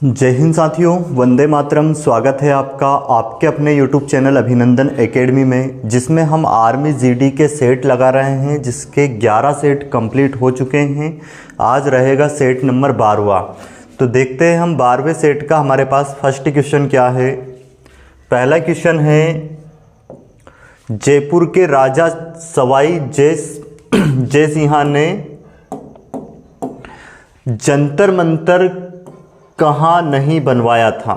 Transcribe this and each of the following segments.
जय हिंद साथियों, वंदे मातरम। स्वागत है आपका आपके अपने यूट्यूब चैनल अभिनंदन एकेडमी में, जिसमें हम आर्मी जीडी के सेट लगा रहे हैं, जिसके 11 सेट कंप्लीट हो चुके हैं। आज रहेगा सेट नंबर 12वां। तो देखते हैं हम 12वें सेट का हमारे पास फर्स्ट क्वेश्चन क्या है। पहला क्वेश्चन है, जयपुर के राजा सवाई जय सिंह ने जंतर मंतर कहाँ नहीं बनवाया था।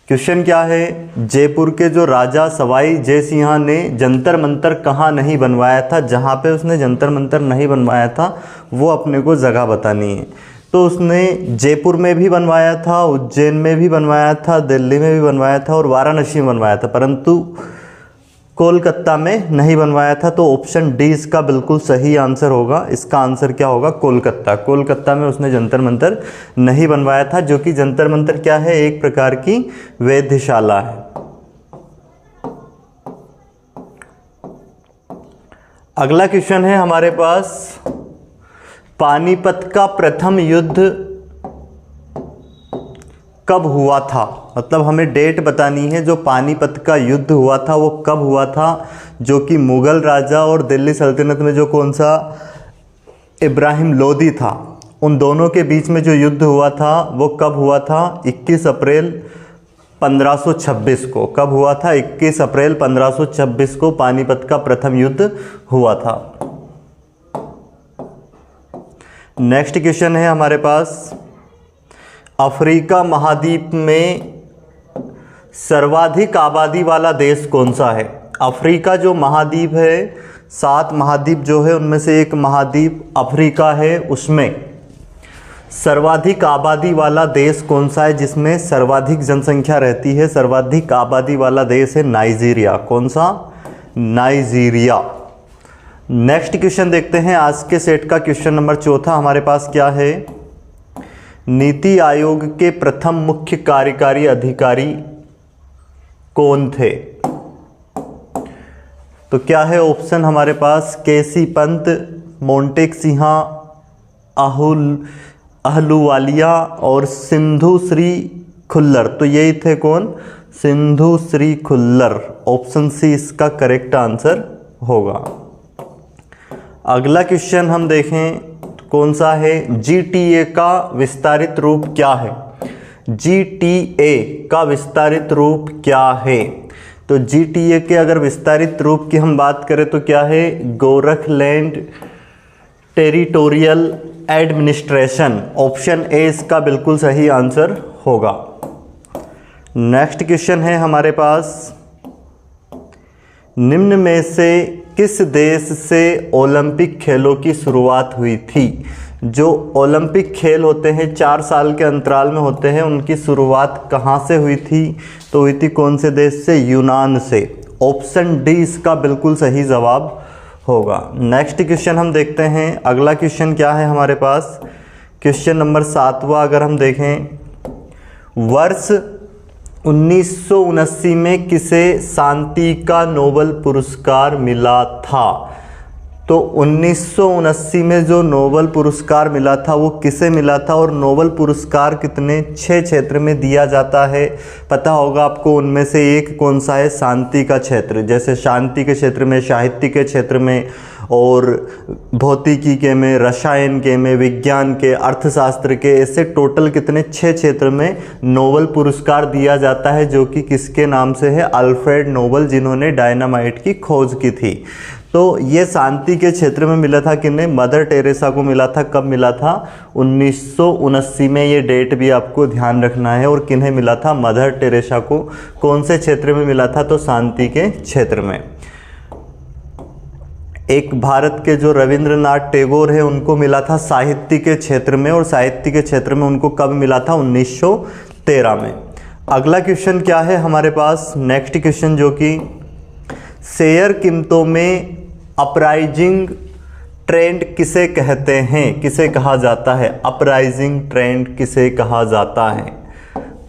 क्वेश्चन क्या है, जयपुर के जो राजा सवाई जय सिंह ने जंतर मंतर कहाँ नहीं बनवाया था। जहाँ पे उसने जंतर मंतर नहीं बनवाया था वो अपने को जगह बतानी है। तो उसने जयपुर में भी बनवाया था, उज्जैन में भी बनवाया था, दिल्ली में भी बनवाया था और वाराणसी में बनवाया था, परंतु कोलकाता में नहीं बनवाया था। तो ऑप्शन डी इसका बिल्कुल सही आंसर होगा। इसका आंसर क्या होगा, कोलकाता। कोलकाता में उसने जंतर मंतर नहीं बनवाया था, जो कि जंतर मंतर क्या है, एक प्रकार की वेधशाला है। अगला क्वेश्चन है हमारे पास, पानीपत का प्रथम युद्ध कब हुआ था। मतलब हमें डेट बतानी है, जो पानीपत का युद्ध हुआ था वो कब हुआ था, जो कि मुगल राजा और दिल्ली सल्तनत में जो कौन सा इब्राहिम लोदी था, उन दोनों के बीच में जो युद्ध हुआ था वो कब हुआ था। 21 अप्रैल 1526 को। कब हुआ था, 21 अप्रैल 1526 को पानीपत का प्रथम युद्ध हुआ था। नेक्स्ट क्वेश्चन है हमारे पास, अफ्रीका महाद्वीप में सर्वाधिक आबादी वाला देश कौन सा है। अफ्रीका जो महाद्वीप है, 7 महाद्वीप जो है उनमें से एक महाद्वीप अफ्रीका है, उसमें सर्वाधिक आबादी वाला देश कौन सा है, जिसमें सर्वाधिक जनसंख्या रहती है। सर्वाधिक आबादी वाला देश है नाइजीरिया। कौन सा, नाइजीरिया। नेक्स्ट क्वेश्चन देखते हैं आज के सेट का। क्वेश्चन नंबर 4 हमारे पास क्या है, नीति आयोग के प्रथम मुख्य कार्यकारी अधिकारी कौन थे। तो क्या है ऑप्शन हमारे पास, केसी पंत, मोंटेक सिंह, अहलूवालिया और सिंधु श्री खुल्लर। तो यही थे कौन, सिंधु श्री खुल्लर। ऑप्शन सी इसका करेक्ट आंसर होगा। अगला क्वेश्चन हम देखें कौन सा है, जीटीए का विस्तारित रूप क्या है। जीटीए का विस्तारित रूप क्या है। तो जीटीए के अगर विस्तारित रूप की हम बात करें तो क्या है, गोरखलैंड टेरिटोरियल एडमिनिस्ट्रेशन। ऑप्शन ए इसका बिल्कुल सही आंसर होगा। नेक्स्ट क्वेश्चन है हमारे पास, निम्न में से किस देश से ओलंपिक खेलों की शुरुआत हुई थी। जो ओलंपिक खेल होते हैं 4 साल के अंतराल में होते हैं, उनकी शुरुआत कहाँ से हुई थी। तो हुई थी कौन से देश से, यूनान से। ऑप्शन डी इसका बिल्कुल सही जवाब होगा। नेक्स्ट क्वेश्चन हम देखते हैं। अगला क्वेश्चन क्या है हमारे पास, क्वेश्चन नंबर 7वां अगर हम देखें, वर्ष 1979 में किसे शांति का नोबेल पुरस्कार मिला था। तो 1979 में जो नोबेल पुरस्कार मिला था वो किसे मिला था, और नोबेल पुरस्कार कितने 6 क्षेत्र में दिया जाता है पता होगा आपको। उनमें से एक कौन सा है, शांति का क्षेत्र। जैसे शांति के क्षेत्र में, साहित्य के क्षेत्र में, और भौतिकी के में, रसायन के में, विज्ञान के, अर्थशास्त्र के, ऐसे टोटल कितने 6 क्षेत्र में नोबेल पुरस्कार दिया जाता है, जो कि किसके नाम से है, अल्फ्रेड नोबेल, जिन्होंने डायनामाइट की खोज की थी। तो ये शांति के क्षेत्र में मिला था किन्हें, मदर टेरेसा को मिला था। कब मिला था, 1979 में। ये डेट भी आपको ध्यान रखना है। और किन्हें मिला था, मदर टेरेसा को। कौन से क्षेत्र में मिला था, तो शांति के क्षेत्र में। एक भारत के जो रविंद्रनाथ टैगोर है उनको मिला था साहित्य के क्षेत्र में, और साहित्य के क्षेत्र में उनको कब मिला था, 1913 में। अगला क्वेश्चन क्या है हमारे पास, नेक्स्ट क्वेश्चन, जो कि शेयर कीमतों में अपराइजिंग ट्रेंड किसे कहते हैं, किसे कहा जाता है। अपराइजिंग ट्रेंड किसे कहा जाता है,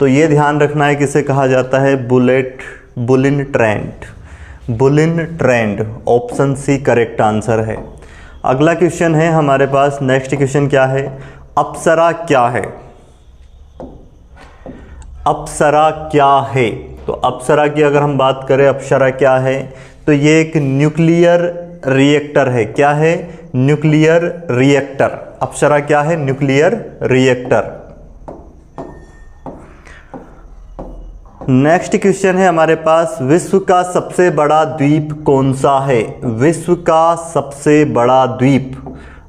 तो ये ध्यान रखना है किसे कहा जाता है, बुलिन ट्रेंड। बुलिन trend. Option C correct answer है। अगला क्वेश्चन है हमारे पास, नेक्स्ट क्वेश्चन क्या है, अप्सरा क्या है। अप्सरा क्या है? तो अप्सरा की अगर हम बात करें, अप्सरा क्या है, तो ये एक न्यूक्लियर रिएक्टर है। क्या है? Nuclear reactor. अप्सरा क्या है? Nuclear reactor. नेक्स्ट क्वेश्चन है हमारे पास, विश्व का सबसे बड़ा द्वीप कौन सा है? विश्व का सबसे बड़ा द्वीप,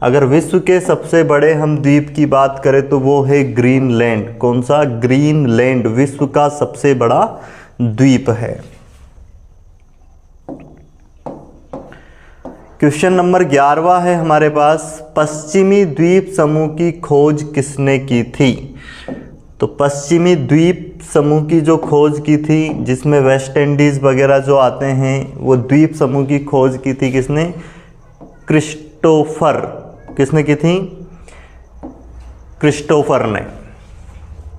अगर विश्व के सबसे बड़े हम द्वीप की बात करें तो वो है ग्रीनलैंड। कौन सा? ग्रीनलैंड विश्व का सबसे बड़ा द्वीप है। क्वेश्चन नंबर 11वां है हमारे पास, पश्चिमी द्वीप समूह की खोज किसने की थी? तो पश्चिमी द्वीप समूह की जो खोज की थी, जिसमें वेस्ट इंडीज वगैरह जो आते हैं, वो द्वीप समूह की खोज की थी किसने? क्रिस्टोफर। किसने की थी? क्रिस्टोफर ने,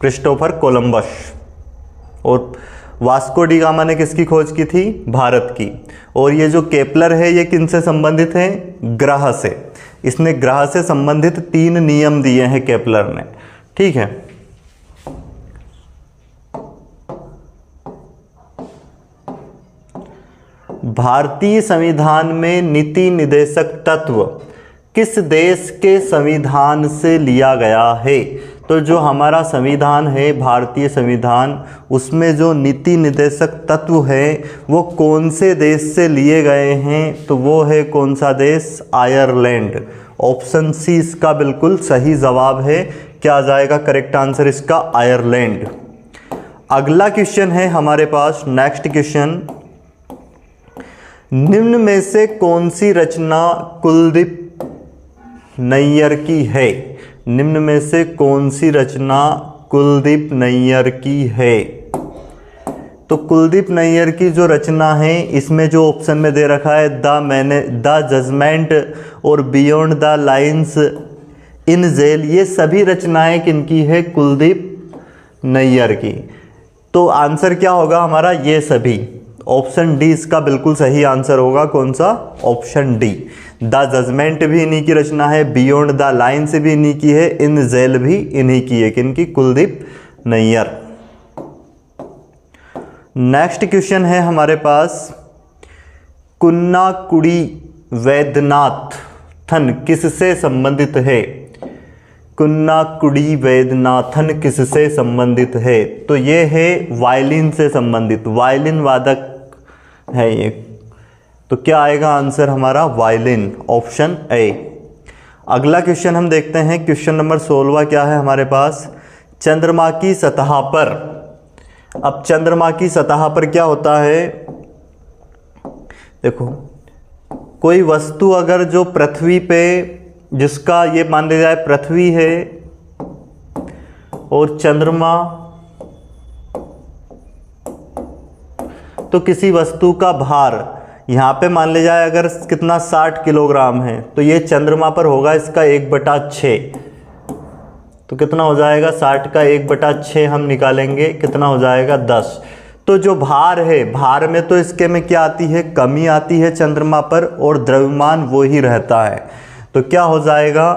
क्रिस्टोफर कोलंबस। और वास्को डी गामा ने किसकी खोज की थी? भारत की। और ये जो केपलर है ये किनसे संबंधित है? ग्रह से। इसने ग्रह से संबंधित 3 नियम दिए हैं केपलर ने। ठीक है। भारतीय संविधान में नीति निदेशक तत्व किस देश के संविधान से लिया गया है? तो जो हमारा संविधान है, भारतीय संविधान, उसमें जो नीति निदेशक तत्व है वो कौन से देश से लिए गए हैं? तो वो है कौन सा देश? आयरलैंड। ऑप्शन सी इसका बिल्कुल सही जवाब है। क्या आ जाएगा करेक्ट आंसर इसका? आयरलैंड। अगला क्वेश्चन है हमारे पास, नेक्स्ट क्वेश्चन, निम्न में से कौन सी रचना कुलदीप नैयर की है? निम्न में से कौन सी रचना कुलदीप नैयर की है? तो कुलदीप नैयर की जो रचना है, इसमें जो ऑप्शन में दे रखा है द जजमेंट और beyond the lines in jail, ये सभी रचनाएं किनकी है? कुलदीप नैयर की। तो आंसर क्या होगा हमारा? ये सभी। ऑप्शन डी इसका बिल्कुल सही आंसर होगा। कौन सा? Option D. द जजमेंट भी इन्हीं की रचना है, बियॉन्ड द लाइन्स भी इन्हीं की है, इन जेल भी इन्हीं की है। किनकी? कुलदीप नैयर। नेक्स्ट क्वेश्चन है हमारे पास, कुन्नाकुडी वैद्यनाथन किससे संबंधित है? कुन्नाकुडी वैद्यनाथन किससे संबंधित है? तो ये है वायलिन से संबंधित, वायलिन वादक है ये। तो क्या आएगा आंसर हमारा? वायलिन। Option A. अगला क्वेश्चन हम देखते हैं, क्वेश्चन नंबर 16वां क्या है हमारे पास, चंद्रमा की सतह पर। अब चंद्रमा की सतह पर क्या होता है? देखो, कोई वस्तु अगर जो पृथ्वी पे, जिसका ये मान लिया जाए पृथ्वी है और चंद्रमा, तो किसी वस्तु का भार यहाँ पे मान लिया जाए अगर कितना 60 किलोग्राम है, तो ये चंद्रमा पर होगा इसका 1/6। तो कितना हो जाएगा? 60 का 1/6 हम निकालेंगे, कितना हो जाएगा? 10। तो जो भार है, भार में तो इसके में क्या आती है? कमी आती है चंद्रमा पर, और द्रव्यमान वो ही रहता है। तो क्या हो जाएगा?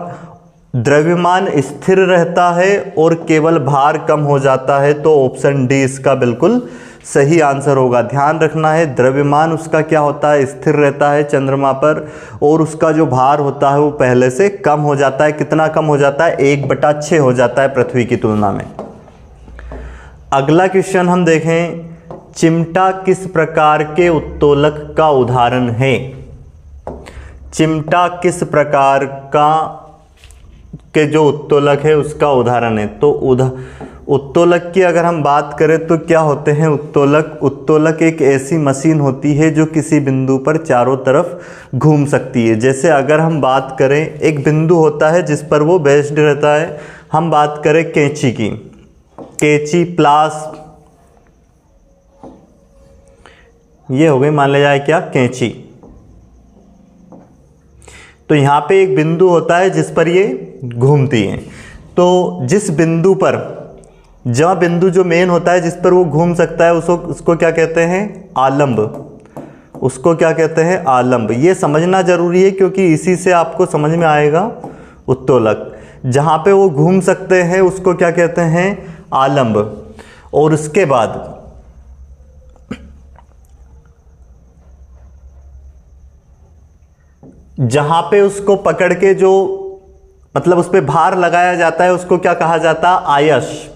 द्रव्यमान स्थिर रहता है और केवल भार कम हो जाता है। तो ऑप्शन डी इसका बिल्कुल सही आंसर होगा। ध्यान रखना है, द्रव्यमान उसका क्या होता है? स्थिर रहता है चंद्रमा पर, और उसका जो भार होता है वो पहले से कम हो जाता है। कितना कम हो जाता है? 1/6 हो जाता है पृथ्वी की तुलना में। अगला क्वेश्चन हम देखें, चिमटा किस प्रकार के उत्तोलक का उदाहरण है? चिमटा किस प्रकार का के जो उत्तोलक है उसका उदाहरण है? तो उत्तोलक की अगर हम बात करें तो क्या होते हैं उत्तोलक? उत्तोलक एक ऐसी मशीन होती है जो किसी बिंदु पर चारों तरफ घूम सकती है। जैसे अगर हम बात करें, एक बिंदु होता है जिस पर वो बेस्ड रहता है। हम बात करें कैंची की, कैंची, प्लास, ये हो गई मान लिया जाए क्या? कैंची। तो यहाँ पे एक बिंदु होता है जिस पर ये घूमती हैं। तो जिस बिंदु पर, जहाँ बिंदु जो मेन होता है जिस पर वो घूम सकता है, उसको क्या कहते हैं? आलंब। उसको क्या कहते हैं? आलंब। ये समझना जरूरी है क्योंकि इसी से आपको समझ में आएगा उत्तोलक। जहाँ पे वो घूम सकते हैं उसको क्या कहते हैं? आलंब। और उसके बाद जहां पे उसको पकड़ के जो मतलब उस पे भार लगाया जाता है उसको क्या कहा जाता है? आयश।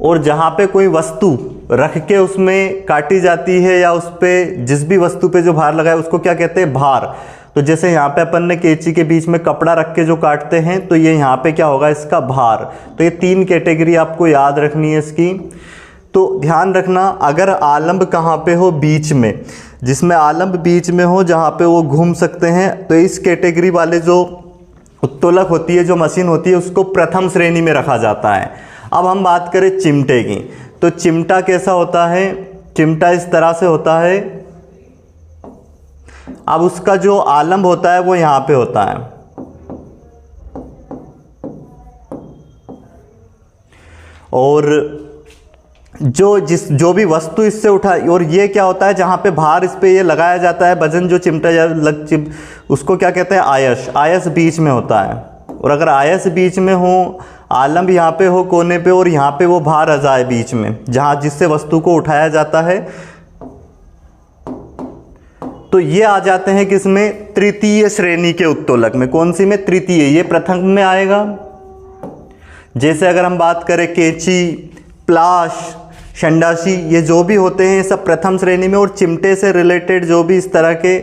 और जहां पे कोई वस्तु रख के उसमें काटी जाती है या उस पे जिस भी वस्तु पे जो भार लगाए उसको क्या कहते हैं? भार। तो जैसे यहाँ पे अपन ने कैंची के बीच में कपड़ा रख के जो काटते हैं तो ये यहाँ पे क्या होगा? इसका भार। तो ये 3 कैटेगरी आपको याद रखनी है इसकी। तो ध्यान रखना, अगर आलंब कहाँ पे हो? बीच में। जिसमें आलंब बीच में हो जहाँ पे वो घूम सकते हैं, तो इस कैटेगरी वाले जो उत्तोलक होती है, जो मशीन होती है, उसको प्रथम श्रेणी में रखा जाता है। अब हम बात करें चिमटे की, तो चिमटा कैसा होता है? चिमटा इस तरह से होता है। अब उसका जो आलंब होता है वो यहाँ पे होता है, और जो भी वस्तु इससे उठा, और ये क्या होता है? जहाँ पे भार इस पे ये लगाया जाता है, वजन जो चिमटा या उसको क्या कहते हैं? आयश। आयश बीच में होता है। और अगर आयश बीच में हो, आलंब यहाँ पे हो कोने पे, और यहाँ पे वो भार आ जाए बीच में जहाँ जिससे वस्तु को उठाया जाता है, तो ये आ जाते हैं किसमें? तृतीय श्रेणी के उत्तोलक में। कौन सी में? तृतीय। ये प्रथम में आएगा। जैसे अगर हम बात करें कैंची, प्लाश, शंडाशी, ये जो भी होते हैं ये सब प्रथम श्रेणी में। और चिमटे से रिलेटेड जो भी इस तरह के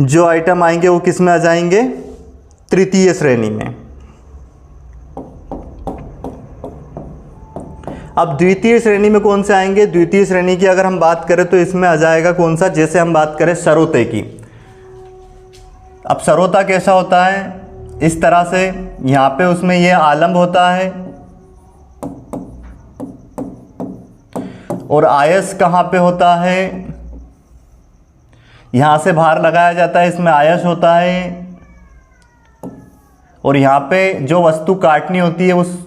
जो आइटम आएंगे वो किस में आ जाएंगे? तृतीय श्रेणी में। अब द्वितीय श्रेणी में कौन से आएंगे? द्वितीय श्रेणी की अगर हम बात करें तो इसमें आ जाएगा कौन सा? जैसे हम बात करें सरोते की। अब सरोता कैसा होता है? इस तरह से यहाँ पे उसमें ये आलंब होता है, और आयस कहाँ पे होता है? यहाँ से भार लगाया जाता है, इसमें आयस होता है, और यहाँ पे जो वस्तु काटनी होती है उस,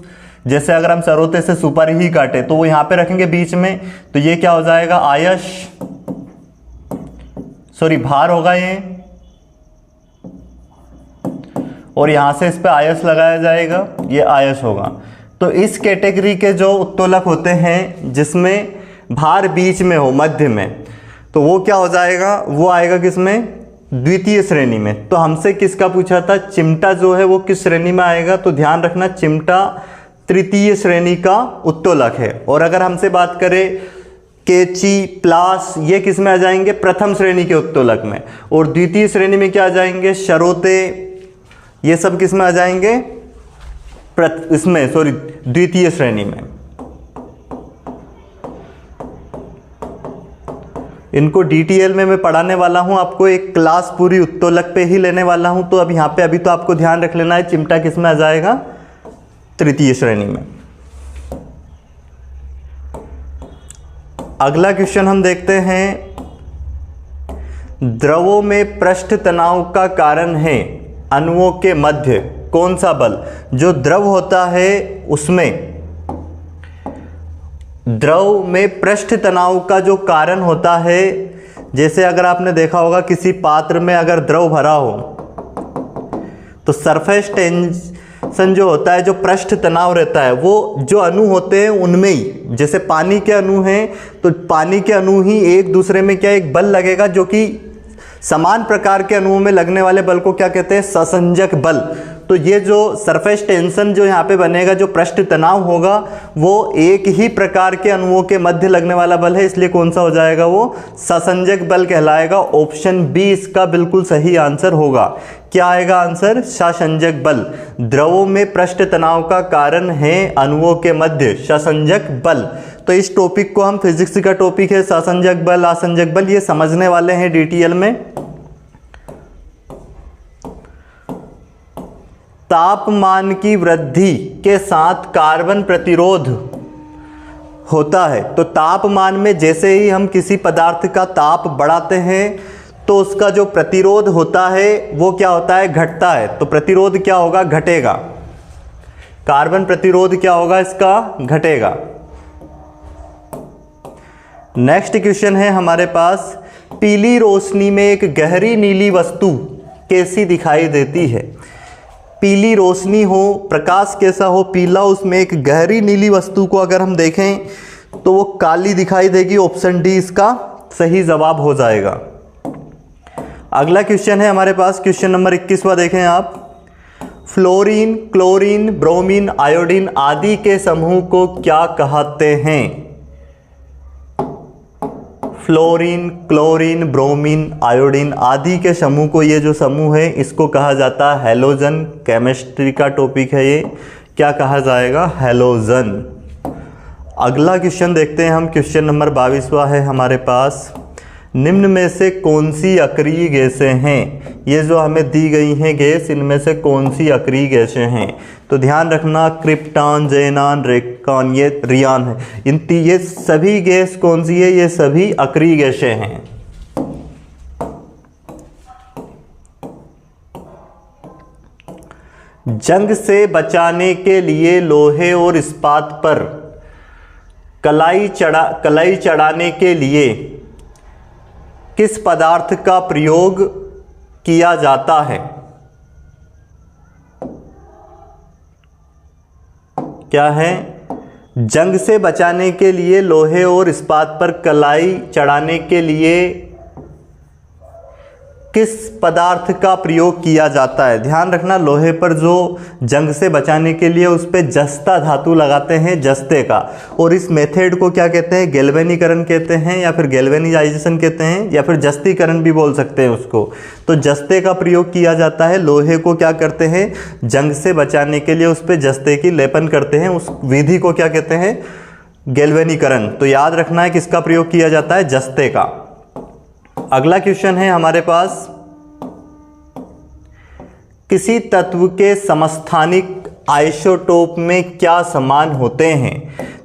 जैसे अगर हम सरोते से सुपारी ही काटे तो वो यहाँ पे रखेंगे बीच में, तो ये क्या हो जाएगा? आयश, सॉरी भार होगा ये, और यहाँ से इस पे आयस लगाया जाएगा, ये आयस होगा। तो इस कैटेगरी के जो उत्तोलक होते हैं जिसमें भार बीच में हो, मध्य में, तो वो क्या हो जाएगा? वो आएगा किसमें? द्वितीय श्रेणी में। तो हमसे किसका पूछा था? चिमटा जो है वो किस श्रेणी में आएगा? तो ध्यान रखना, चिमटा तृतीय श्रेणी का उत्तोलक है। और अगर हमसे बात करें कैंची, प्लास, ये किस में आ जाएंगे? प्रथम श्रेणी के उत्तोलक में। और द्वितीय श्रेणी में क्या आ जाएंगे? सरोते, ये सब किस में आ जाएंगे? इसमें सॉरी द्वितीय श्रेणी में। इनको डिटेल में मैं पढ़ाने वाला हूं, आपको एक क्लास पूरी उत्तोलक पे ही लेने वाला हूं। तो अब यहाँ पे अभी तो आपको ध्यान रख लेना है, चिमटा किस में आ जाएगा? तृतीय श्रेणी में। अगला क्वेश्चन हम देखते हैं, द्रवों में पृष्ठ तनाव का कारण है अणुओं के मध्य कौन सा बल? जो द्रव होता है उसमें द्रव में पृष्ठ तनाव का जो कारण होता है, जैसे अगर आपने देखा होगा किसी पात्र में अगर द्रव भरा हो तो सरफेस टेंशन जो होता है, जो पृष्ठ तनाव रहता है, वो जो अणु होते हैं उनमें ही, जैसे पानी के अणु हैं तो पानी के अणु ही एक दूसरे में क्या एक बल लगेगा, जो कि समान प्रकार के अणुओं में लगने वाले बल को क्या कहते हैं? ससंजक बल। तो ये जो सरफेस टेंशन जो यहाँ पे बनेगा, जो पृष्ठ तनाव होगा, वो एक ही प्रकार के अणुओं के मध्य लगने वाला बल है, इसलिए कौन सा हो जाएगा? वो ससंजक बल कहलाएगा। ऑप्शन बी इसका बिल्कुल सही आंसर होगा। क्या आएगा आंसर? ससंजक बल। द्रवों में पृष्ठ तनाव का कारण है अणुओं के मध्य ससंजक बल। तो इस टॉपिक को हम, फिजिक्स का टॉपिक है, ससंजक बल, असंजक बल, ये समझने वाले हैं डिटेल में। तापमान की वृद्धि के साथ कार्बन प्रतिरोध होता है। तो तापमान में जैसे ही हम किसी पदार्थ का ताप बढ़ाते हैं तो उसका जो प्रतिरोध होता है वो क्या होता है? घटता है। तो प्रतिरोध क्या होगा? घटेगा। कार्बन प्रतिरोध क्या होगा? इसका घटेगा। नेक्स्ट क्वेश्चन है हमारे पास, पीली रोशनी में एक गहरी नीली वस्तु कैसी दिखाई देती है? पीली रोशनी हो, प्रकाश कैसा हो, पीला, उसमें एक गहरी नीली वस्तु को अगर हम देखें तो वो काली दिखाई देगी। ऑप्शन डी इसका सही जवाब हो जाएगा। अगला क्वेश्चन है हमारे पास, क्वेश्चन नंबर 21वां देखें आप। फ्लोरीन, क्लोरीन, ब्रोमीन, आयोडीन आदि के समूह को क्या कहते हैं? फ्लोरीन, क्लोरीन, ब्रोमीन, आयोडीन आदि के समूह को, ये जो समूह है इसको कहा जाता है हैलोजन। केमिस्ट्री का टॉपिक है ये, क्या कहा जाएगा? हैलोजन। अगला क्वेश्चन देखते हैं हम, क्वेश्चन नंबर 22वां है हमारे पास। निम्न में से कौन सी अक्रिय गैसें हैं? ये जो हमें दी गई हैं गैस, इनमें से कौन सी अक्रिय गैसें हैं? तो ध्यान रखना, क्रिप्टॉन, जेनान, रेकॉन, ये रियान है। ये सभी गैस कौन सी है? ये सभी अक्रिय गैसें हैं। जंग से बचाने के लिए लोहे और इस्पात पर कलाई चढ़ाने के लिए किस पदार्थ का प्रयोग किया जाता है? क्या है? जंग से बचाने के लिए लोहे और इस्पात पर कलाई चढ़ाने के लिए किस पदार्थ का प्रयोग किया जाता है? ध्यान रखना, लोहे पर जो जंग से बचाने के लिए उस पर जस्ता धातु लगाते हैं, जस्ते का, और इस मेथड को क्या कहते हैं? गैल्वेनीकरण कहते हैं, या फिर गैल्वेनाइजेशन कहते हैं, या फिर जस्तीकरण भी बोल सकते हैं उसको। तो जस्ते का प्रयोग किया जाता है। लोहे को क्या करते हैं? जंग से बचाने के लिए उस पर जस्ते की लेपन करते हैं। उस विधि को क्या कहते हैं? गैल्वेनीकरण। तो याद रखना है किसका प्रयोग किया जाता है? जस्ते का। अगला क्वेश्चन है हमारे पास, किसी तत्व के समस्थानिक आइसोटोप में क्या समान होते हैं?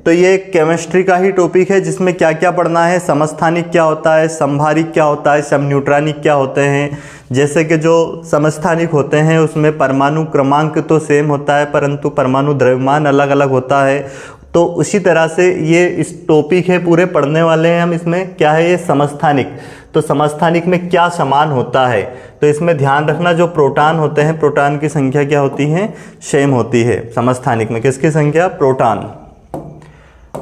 तो ये केमिस्ट्री का ही टॉपिक है जिसमें क्या क्या पढ़ना है। समस्थानिक क्या होता है, समभारिक क्या होता है, समन्यूट्रॉनिक क्या होते हैं। जैसे कि जो समस्थानिक होते हैं उसमें परमाणु क्रमांक तो सेम होता है, परंतु परमाणु द्रव्यमान अलग अलग होता है। तो उसी तरह से ये इस टॉपिक है, पूरे पढ़ने वाले हैं हम। इसमें क्या है? ये समस्थानिक। तो समस्थानिक में क्या समान होता है? तो इसमें ध्यान रखना, जो प्रोटॉन होते हैं, प्रोटॉन की संख्या क्या होती है? सेम होती है। समस्थानिक में किसकी संख्या? प्रोटॉन।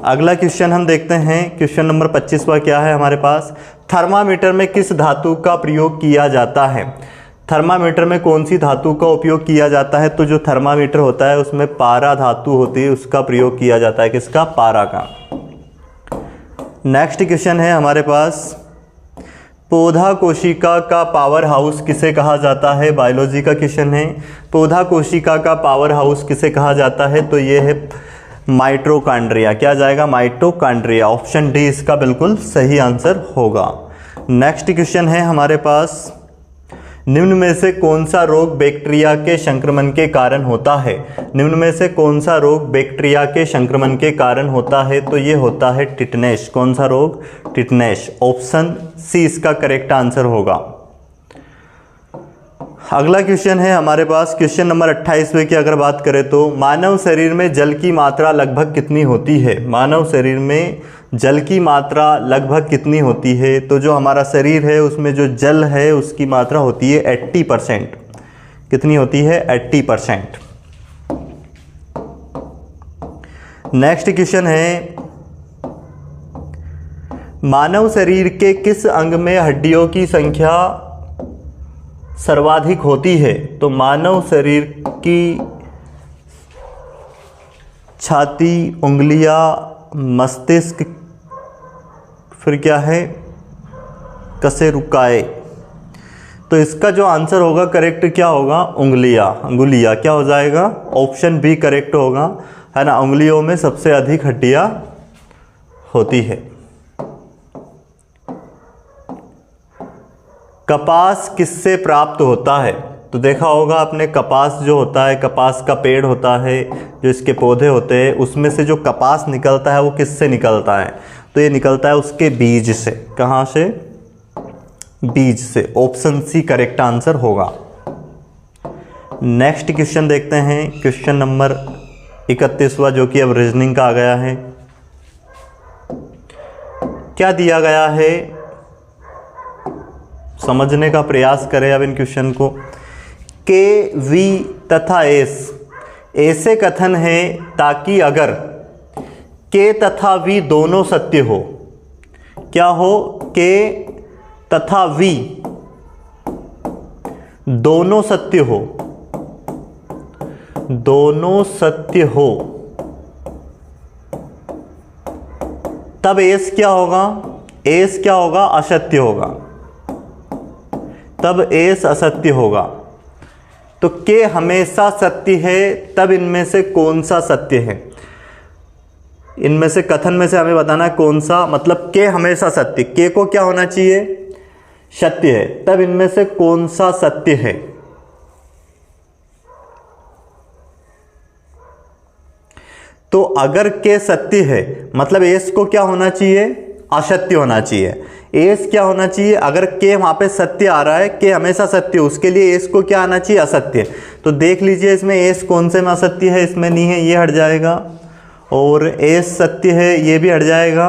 अगला क्वेश्चन हम देखते हैं, क्वेश्चन नंबर 25वां क्या है हमारे पास। थर्मामीटर में किस धातु का प्रयोग किया जाता है? थर्मामीटर में कौन सी धातु का उपयोग किया जाता है? तो जो थर्मामीटर होता है उसमें पारा धातु होती है, उसका प्रयोग किया जाता है। किसका? पारा का। नेक्स्ट क्वेश्चन है हमारे पास, पौधा कोशिका का पावर हाउस किसे कहा जाता है? बायोलॉजी का क्वेश्चन है। पौधा कोशिका का पावर हाउस किसे कहा जाता है? तो ये है माइटोकॉन्ड्रिया। क्या जाएगा? माइटोकॉन्ड्रिया। ऑप्शन डी इसका बिल्कुल सही आंसर होगा। नेक्स्ट क्वेश्चन है हमारे पास, निम्न में से कौन सा रोग बैक्टीरिया के संक्रमण के कारण होता है? निम्न में से कौन सा रोग बैक्टीरिया के संक्रमण के कारण होता है? तो ये होता है टिटनेस। कौन सा रोग? टिटनेस। ऑप्शन सी इसका करेक्ट आंसर होगा। अगला क्वेश्चन है हमारे पास, क्वेश्चन नंबर 28वें की अगर बात करें तो, मानव शरीर में जल की मात्रा लगभग कितनी होती है? मानव शरीर में जल की मात्रा लगभग कितनी होती है? तो जो हमारा शरीर है उसमें जो जल है उसकी मात्रा होती है 80%। कितनी होती है? 80%। नेक्स्ट क्वेश्चन है, मानव शरीर के किस अंग में हड्डियों की संख्या सर्वाधिक होती है? तो मानव शरीर की छाती, उंगलियां, मस्तिष्क, फिर क्या है? कशेरुकाएं। तो इसका जो आंसर होगा करेक्ट क्या होगा? उंगलियां। अंगुलियां क्या हो जाएगा? ऑप्शन बी करेक्ट होगा, है ना। उंगलियों में सबसे अधिक हड्डियां होती है। कपास किससे प्राप्त होता है? तो देखा होगा आपने, कपास जो होता है, कपास का पेड़ होता है, जो इसके पौधे होते हैं, उसमें से जो कपास निकलता है वो किससे निकलता है? तो ये निकलता है उसके बीज से। कहाँ से? बीज से। ऑप्शन सी करेक्ट आंसर होगा। नेक्स्ट क्वेश्चन देखते हैं, क्वेश्चन नंबर 31वां, जो कि अब रीजनिंग का आ गया है। क्या दिया गया है? समझने का प्रयास करें अब इन क्वेश्चन को। के, वी तथा एस ऐसे कथन हैं ताकि अगर के तथा वी दोनों सत्य हो, क्या हो, के तथा वी दोनों सत्य हो, दोनों सत्य हो, तब एस क्या होगा, एस क्या होगा, असत्य होगा, तब एस असत्य होगा। तो के हमेशा सत्य है, तब इनमें से कौन सा सत्य है, इनमें से कथन में से हमें बताना है कौन सा, मतलब के हमेशा सत्य, के को क्या होना चाहिए, सत्य है, तब इनमें से कौन सा सत्य है। तो अगर के सत्य है मतलब एस को क्या होना चाहिए, असत्य होना चाहिए। एस क्या होना चाहिए, अगर के वहां पे सत्य आ रहा है, के हमेशा सत्य, उसके लिए एस को क्या आना चाहिए, असत्य। तो देख लीजिए इसमें एस कौन से में असत्य है, इसमें नहीं है, ये हट जाएगा, और एस सत्य है, ये भी हट जाएगा,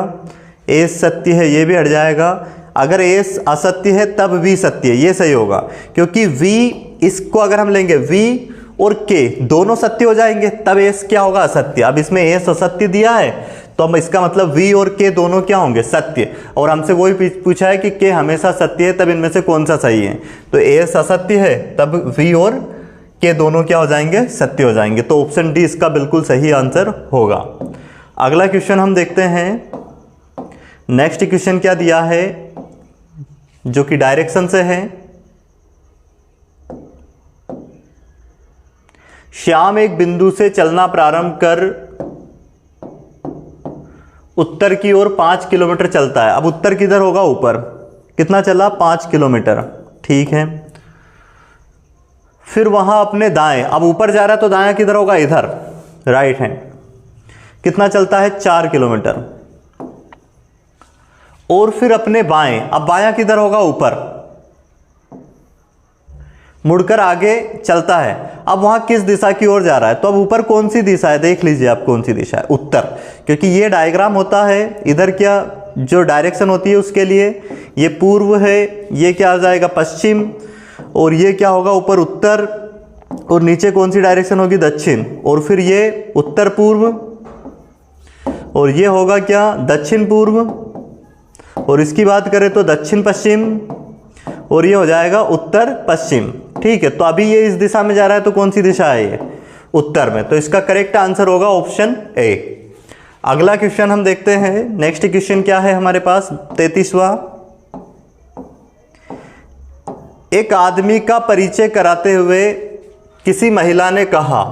एस सत्य है, ये भी हट जाएगा। अगर एस असत्य है तब वी सत्य है, ये सही होगा, क्योंकि वी, इसको अगर हम लेंगे वी और के दोनों सत्य हो जाएंगे, तब एस क्या होगा, असत्य। अब इसमें एस असत्य दिया है तो हम इसका मतलब वी और के दोनों क्या होंगे, सत्य। और हमसे वही पूछा है कि के हमेशा सत्य है, तब इनमें से कौन सा सही है। तो एस असत्य है, तब वी और के दोनों क्या हो जाएंगे, सत्य हो जाएंगे। तो ऑप्शन डी इसका बिल्कुल सही आंसर होगा। अगला क्वेश्चन हम देखते हैं। नेक्स्ट क्वेश्चन क्या दिया है, जो कि डायरेक्शन से है। श्याम एक बिंदु से चलना प्रारंभ कर उत्तर की ओर 5 किलोमीटर चलता है। अब उत्तर किधर होगा, ऊपर। कितना चला, 5 किलोमीटर, ठीक है। फिर वहां अपने दाएं, अब ऊपर जा रहा है तो दाएं किधर होगा, इधर, राइट हैंड। कितना चलता है, 4 किलोमीटर। और फिर अपने बाएं, अब बायां किधर होगा, ऊपर, मुड़कर आगे चलता है। अब वहां किस दिशा की ओर जा रहा है, तो अब ऊपर कौन सी दिशा है, देख लीजिए आप कौन सी दिशा है, उत्तर। क्योंकि ये डायग्राम होता है, इधर क्या जो डायरेक्शन होती है उसके लिए, ये पूर्व है, ये क्या आ जाएगा, पश्चिम, और ये क्या होगा, ऊपर उत्तर, और नीचे कौन सी डायरेक्शन होगी, दक्षिण, और फिर ये उत्तर पूर्व, और ये होगा क्या, दक्षिण पूर्व, और इसकी बात करें तो दक्षिण पश्चिम, और ये हो जाएगा उत्तर पश्चिम, ठीक है। तो अभी ये इस दिशा में जा रहा है, तो कौन सी दिशा है ये, उत्तर में। तो इसका करेक्ट आंसर होगा ऑप्शन ए। अगला क्वेश्चन हम देखते हैं। नेक्स्ट क्वेश्चन क्या है हमारे पास, 33वां। एक आदमी का परिचय कराते हुए किसी महिला ने कहा,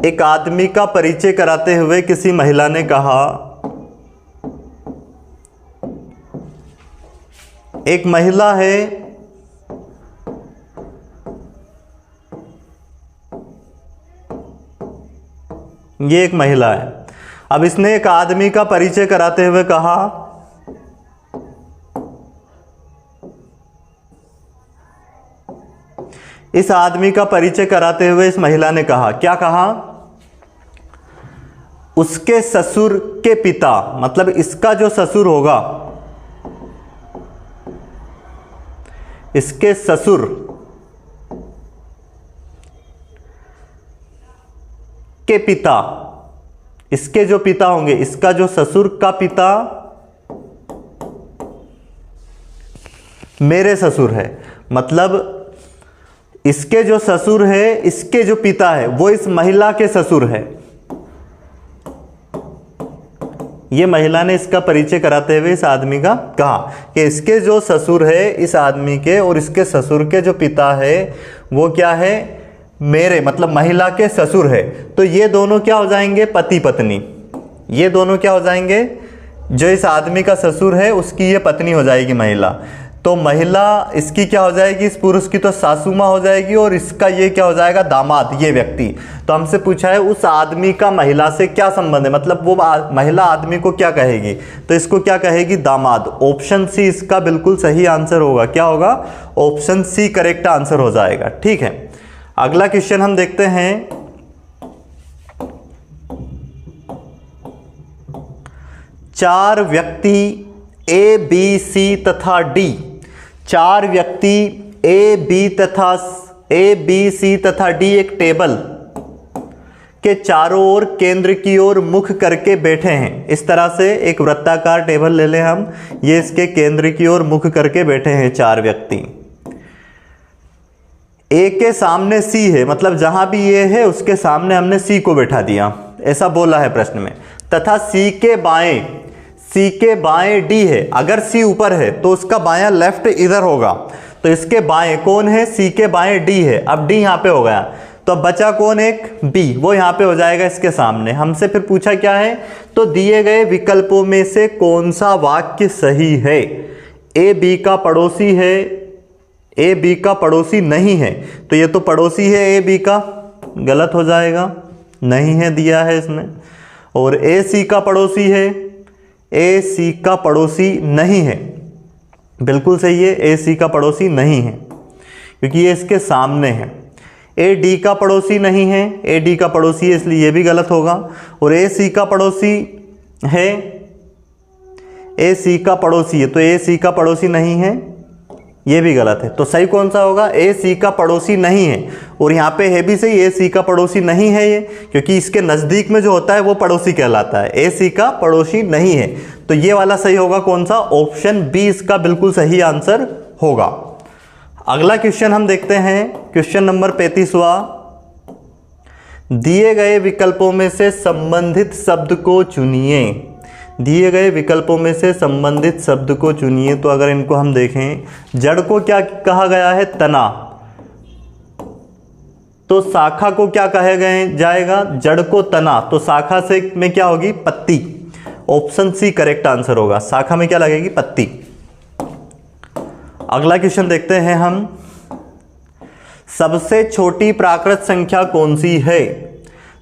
एक आदमी का परिचय कराते हुए किसी महिला ने कहा, एक महिला है, ये एक महिला है। अब इसने एक आदमी का परिचय कराते हुए कहा, इस आदमी का परिचय कराते हुए इस महिला ने कहा, क्या कहा, उसके ससुर के पिता, मतलब इसका जो ससुर होगा, इसके ससुर के पिता, इसके जो पिता होंगे, इसका जो ससुर का पिता मेरे ससुर है। मतलब इसके जो ससुर है, इसके जो पिता है वो इस महिला के ससुर है। ये महिला ने इसका परिचय कराते हुए इस आदमी का कहा कि इसके जो ससुर है इस आदमी के, और इसके ससुर के जो पिता है वो क्या है, मेरे, मतलब महिला के ससुर है। तो ये दोनों क्या हो जाएंगे, पति पत्नी। ये दोनों क्या हो जाएंगे, जो इस आदमी का ससुर है उसकी ये पत्नी हो जाएगी महिला। तो महिला इसकी क्या हो जाएगी, इस पुरुष की तो सासू माँ हो जाएगी, और इसका ये क्या हो जाएगा, दामाद, ये व्यक्ति। तो हमसे पूछा है उस आदमी का महिला से क्या संबंध है, मतलब वो महिला आदमी को क्या कहेगी, तो इसको क्या कहेगी, दामाद। ऑप्शन सी इसका बिल्कुल सही आंसर होगा। क्या होगा, ऑप्शन सी करेक्ट आंसर हो जाएगा, ठीक है। अगला क्वेश्चन हम देखते हैं। चार व्यक्ति ए, बी, सी तथा डी, चार व्यक्ति ए, बी तथा ए बी सी तथा डी एक टेबल के चारों ओर केंद्र की ओर मुख करके बैठे हैं। इस तरह से एक वृत्ताकार टेबल ले लें हम, ये इसके केंद्र की ओर मुख करके बैठे हैं 4 व्यक्ति। ए के सामने सी है, मतलब जहां भी ये है उसके सामने हमने सी को बैठा दिया, ऐसा बोला है प्रश्न में। तथा सी के बाएं डी है। अगर सी ऊपर है तो उसका बायां लेफ्ट इधर होगा, तो इसके बाएं कौन है? सी के बाएं डी है। अब डी यहां पे हो गया, तो अब बचा कौन? एक बी, वो यहां पे हो जाएगा इसके सामने। हमसे फिर पूछा क्या है? तो दिए गए विकल्पों में से कौन सा वाक्य सही है? ए बी का पड़ोसी है, ए बी का पड़ोसी नहीं है, तो ये तो पड़ोसी है ए बी का, गलत हो जाएगा, नहीं है दिया है इसमें। और ए सी का पड़ोसी है, ए सी का पड़ोसी नहीं है, बिल्कुल सही है, ए सी का पड़ोसी नहीं है क्योंकि ये इसके सामने है। ए डी का पड़ोसी नहीं है, ए डी का पड़ोसी है, इसलिए ये भी गलत होगा। और ए सी का पड़ोसी है, ए सी का पड़ोसी है, तो ए सी का पड़ोसी नहीं है, ये भी गलत है। तो सही कौन सा होगा? ए सी का पड़ोसी नहीं है। और यहाँ पे है भी सही, ए सी का पड़ोसी नहीं है ये, क्योंकि इसके नज़दीक में जो होता है वो पड़ोसी कहलाता है, ए सी का पड़ोसी नहीं है। तो ये वाला सही होगा कौन सा? ऑप्शन बी इसका बिल्कुल सही आंसर होगा। अगला क्वेश्चन हम देखते हैं, क्वेश्चन नंबर 35वां। दिए गए विकल्पों में से संबंधित शब्द को चुनिए। दिए गए विकल्पों में से संबंधित शब्द को चुनिए। तो अगर इनको हम देखें, जड़ को क्या कहा गया है? तना। तो शाखा को क्या कहा जाएगा? जड़ को तना। तो शाखा से में क्या होगी? पत्ती। ऑप्शन सी करेक्ट आंसर होगा। शाखा में क्या लगेगी? पत्ती। अगला क्वेश्चन देखते हैं हम, सबसे छोटी प्राकृत संख्या कौन सी है?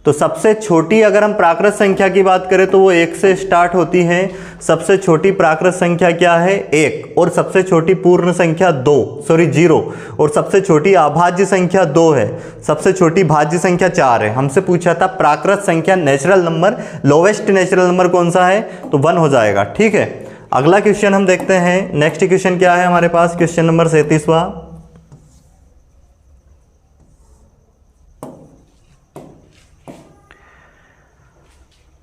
तो सबसे छोटी अगर हम प्राकृत संख्या की बात करें तो वो 1 से स्टार्ट होती है। सबसे छोटी प्राकृत संख्या क्या है? 1। और सबसे छोटी पूर्ण संख्या 0। और सबसे छोटी अभाज्य संख्या 2 है। सबसे छोटी भाज्य संख्या 4 है। हमसे पूछा था प्राकृत संख्या natural number, lowest natural number कौन सा है? तो 1 हो जाएगा। ठीक है, अगला क्वेश्चन हम देखते हैं। नेक्स्ट क्वेश्चन क्या है हमारे पास? Question number 37वां।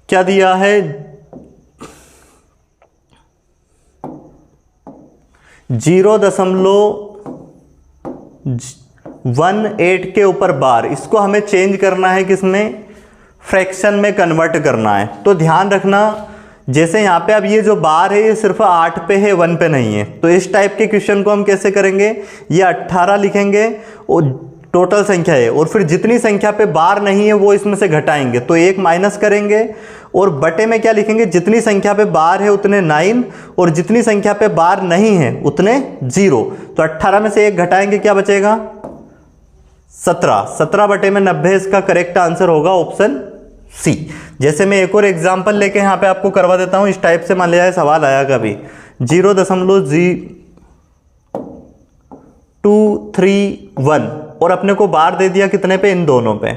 क्या दिया है? 0.18 के ऊपर बार, इसको हमें चेंज करना है किसमें? फ्रैक्शन में कन्वर्ट करना है। तो ध्यान रखना, जैसे यहाँ पे अब ये जो बार है ये सिर्फ 8 पे है, 1 पे नहीं है। तो इस टाइप के क्वेश्चन को हम कैसे करेंगे? ये 18 लिखेंगे और टोटल संख्या है, और फिर जितनी संख्या पे बार नहीं है वो इसमें से घटाएंगे, तो 1 माइनस करेंगे। और बटे में क्या लिखेंगे? जितनी संख्या पे बार है उतने 9, और जितनी संख्या पे बार नहीं है उतने 0। तो 18 में से 1 घटाएंगे, क्या बचेगा? 17। 17 बटे में 90 इसका करेक्ट आंसर होगा ऑप्शन सी। जैसे मैं एक और एग्जाम्पल लेके यहाँ पे आपको करवा देता हूँ। इस टाइप से मान लिया है सवाल आया कभी, 0.0231 और अपने को बार दे दिया कितने पे? इन दोनों पे।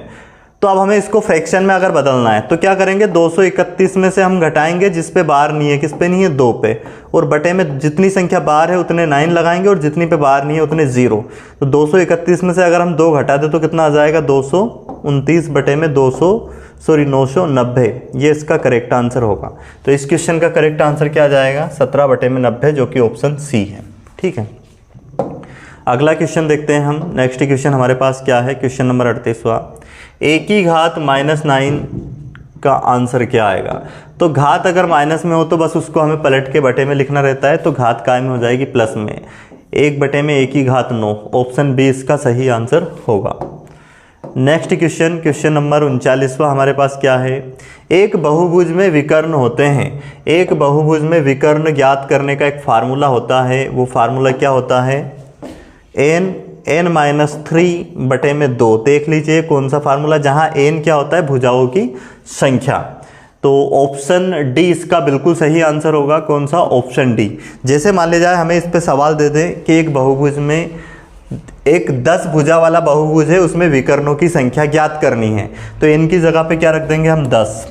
तो अब हमें इसको फ्रैक्शन में अगर बदलना है तो क्या करेंगे? 231 में से हम घटाएंगे जिस पे बार नहीं है, किस पे नहीं है? 2 पे। और बटे में जितनी संख्या बार है उतने 9 लगाएंगे, और जितनी पे बार नहीं है उतने 0। तो 231 में से अगर हम 2 घटा दें तो कितना आ जाएगा? 229 बटे में 990। ये इसका करेक्ट आंसर होगा। तो इस क्वेश्चन का करेक्ट आंसर क्या आ जाएगा? 17 बटे में 90, जो कि ऑप्शन सी है। ठीक है, अगला क्वेश्चन देखते हैं हम। नेक्स्ट क्वेश्चन हमारे पास क्या है? Question number 38वां। ए की घात -9 का आंसर क्या आएगा? तो घात अगर माइनस में हो तो बस उसको हमें पलट के बटे में लिखना रहता है, तो घात कायम हो जाएगी प्लस में। 1 बटे में ए की घात 9, ऑप्शन बी इसका सही आंसर होगा। नेक्स्ट क्वेश्चन, क्वेश्चन नंबर 39वां हमारे पास क्या है? एक बहुभुज में विकर्ण होते हैं। एक बहुभुज में विकर्ण ज्ञात करने का एक फार्मूला होता है। वो फार्मूला क्या होता है? n-3 बटे में 2। देख लीजिए कौन सा फार्मूला, जहां n क्या होता है? भुजाओं की संख्या। तो ऑप्शन डी इसका बिल्कुल सही आंसर होगा। कौन सा? Option D. जैसे मान लिया जाए हमें इस पे सवाल दे दें कि एक बहुभुज में एक 10 भुजा वाला बहुभुज है, उसमें विकर्णों की संख्या ज्ञात करनी है। तो n की जगह पे क्या रख देंगे हम? 10।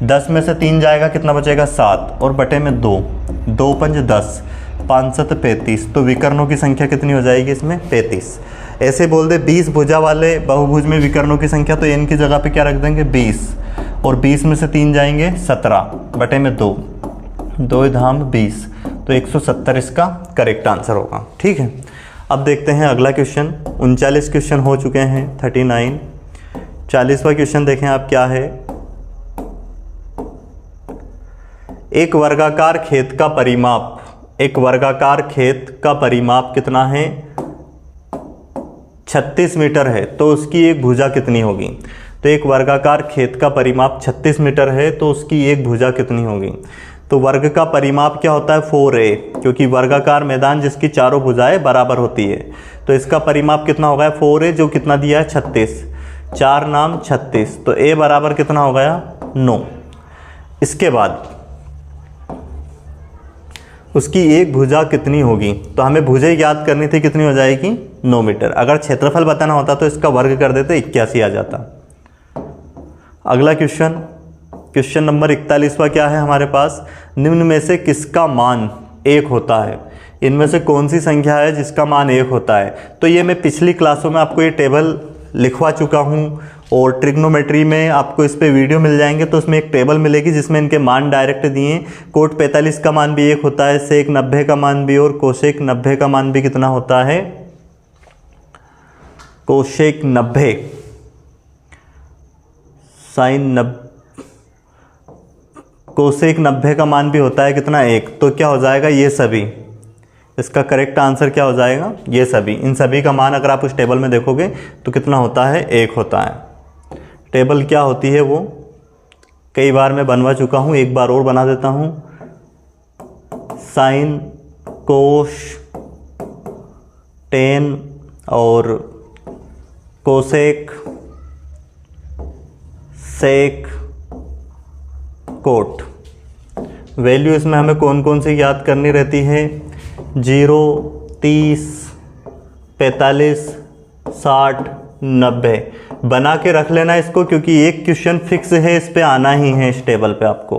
10 में से 3 जाएगा, कितना बचेगा? 7, और बटे में 2, 2 पंज 10, 5 7 35। तो विकर्णों की संख्या कितनी हो जाएगी इसमें? 35। ऐसे बोल दे 20 भुजा वाले बहुभुज में विकर्णों की संख्या, तो n की जगह पे क्या रख देंगे 20, और 20 में से 3 जाएंगे 17 बटे में 2, 2 धाम 20, तो 170 इसका करेक्ट आंसर होगा। ठीक है, अब देखते हैं अगला क्वेश्चन। 39 क्वेश्चन हो चुके हैं, 39। 40वां क्वेश्चन देखें आप क्या है। एक वर्गाकार खेत का परिमाप, एक वर्गाकार खेत का परिमाप कितना है 36 मीटर है, तो उसकी एक भुजा कितनी होगी। तो एक वर्गाकार खेत का परिमाप 36 मीटर है, तो उसकी एक भुजा कितनी होगी। तो वर्ग का परिमाप क्या होता है 4a, क्योंकि वर्गाकार मैदान जिसकी चारों भुजाएं बराबर होती है, तो इसका परिमाप कितना होगा 4a, जो कितना दिया है 36, 4 नाम 36, तो a बराबर कितना हो गया 9। इसके बाद उसकी एक भुजा कितनी होगी, तो हमें भुजा याद करनी थी, कितनी हो जाएगी 9 मीटर। अगर क्षेत्रफल बताना होता तो इसका वर्ग कर देते 81 आ जाता। अगला क्वेश्चन, क्वेश्चन नंबर 41वां क्या है हमारे पास। निम्न में से किसका मान 1 होता है। इनमें से कौन सी संख्या है जिसका मान 1 होता है। तो ये मैं पिछली क्लासों में आपको ये टेबल लिखवा चुका हूँ, और ट्रिग्नोमेट्री में आपको इस पे वीडियो मिल जाएंगे, तो उसमें एक टेबल मिलेगी जिसमें इनके मान डायरेक्ट दिए। कोट 45 का मान भी 1 होता है, सेक 90 का मान भी, और कोशेक 90 का मान भी कितना होता है, कोशेक 90, साइन 90, कोसेक 90 का मान भी होता है कितना 1। तो क्या हो जाएगा ये सभी, इसका करेक्ट आंसर क्या हो जाएगा ये सभी। इन सभी का मान अगर आप उस टेबल में देखोगे तो कितना होता है 1 होता है। टेबल क्या होती है वो कई बार मैं बनवा चुका हूँ, एक बार और बना देता हूँ। साइन, कोश, टेन और कोसेक, सेक, कोट। वैल्यू इसमें हमें कौन कौन सी याद करनी रहती है, 0, 30, 45, 60, 90 बना के रख लेना इसको, क्योंकि एक क्वेश्चन फिक्स है, इस पे आना ही है। इस टेबल पे आपको